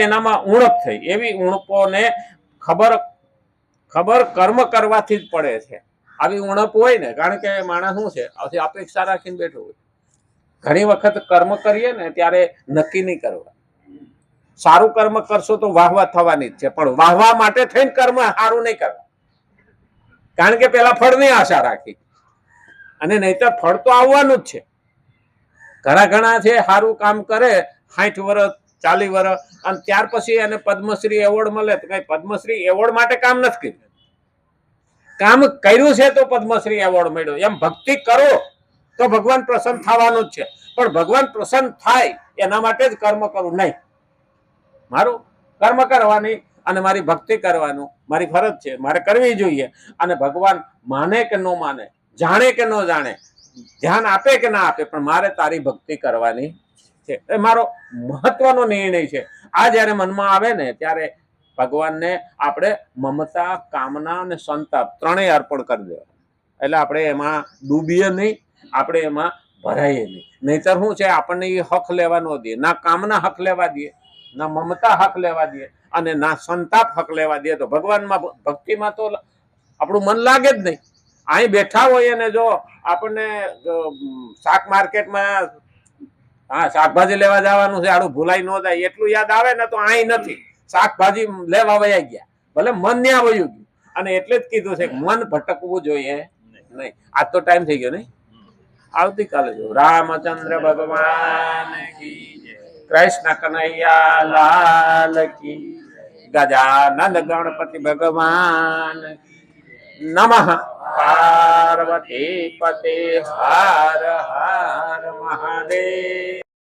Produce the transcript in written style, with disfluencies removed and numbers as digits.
તેનામાં ઉણપ થઈ, એવી ઉણપોને ખબર ખબર કર્મ કરવાથી જ પડે છે. આવી ઉણપ હોય ને, કારણ કે માણસ શું છે, અપેક્ષા રાખીને બેઠો હોય. ઘણી વખત કર્મ કરીએ ને ત્યારે નક્કી નહીં કરવા. સારું કર્મ કરશો તો વાહવા થવાની જ છે, પણ વાહવા માટે થઈને કર્મ સારું નહીં કરવા, કારણ કે પેલા ફળની આશા રાખી, અને નહીતર ફળ તો આવવાનું જ છે. ઘણા છે સારું કામ કરે 60 વર્ષ 40 વર્ષ, અને ત્યાર પછી એને પદ્મશ્રી એવોર્ડ મળે તો કઈ પદ્મશ્રી એવોર્ડ માટે કામ નથી કર્યું. કામ કર્યું છે તો પદ્મશ્રી એવોર્ડ મળ્યો. એમ ભક્તિ કરો તો ભગવાન પ્રસન્ન થવાનું જ છે, પણ ભગવાન પ્રસન્ન થાય એના માટે જ કર્મ કરવું નહીં. મારું કર્મ કરવાની અને મારી ભક્તિ કરવાનું મારી ફરજ છે, મારે કરવી જોઈએ. અને ભગવાન માને કે ન માને, જાણે કે ન જાણે, ધ્યાન આપે કે ના આપે, પણ મારે તારી ભક્તિ કરવાની છે. એ મારો મહત્વનો નિર્ણય છે. આ જ્યારે મનમાં આવે ને ત્યારે ભગવાનને આપણે મમતા, કામના અને સંતાપ ત્રણેય અર્પણ કરી દેવા. એટલે આપણે એમાં ડૂબીએ નહીં, આપણે એમાં ભરાઈએ નહીં. નહીતર શું છે, આપણને એ હક લેવા ન દે, ના કામના હક લેવા દે, ના મમતા હક લેવા દે, અને ના સંતાપ હક લેવા દે, તો ભગવાનમાં ભક્તિમાં તો આપણું મન લાગે જ નહીં. અહીં બેઠા હોય ને જો આપણને શાક માર્કેટમાં શાકભાજી લેવા જવાનું છે, આડું ભૂલાઈ ન જાય એટલું યાદ આવે ને, તો અહીં નથી, શાકભાજી લેવા વયા ગયા, ભલે મન ત્યાં વયું ગયું. અને એટલે જ કીધું છે કે મન ભટકવું જોઈએ નહીં. આજ તો ટાઈમ થઈ ગયો નહીં, આવતીકાલે જો રામચંદ્ર ભગવાન કી જય, કૃષ્ણ કનૈયા લાલ કી, ગજાનંદ ગણપતિ ભગવાન નમઃ. પાર્વતી પતે હર હર મહાદેવ.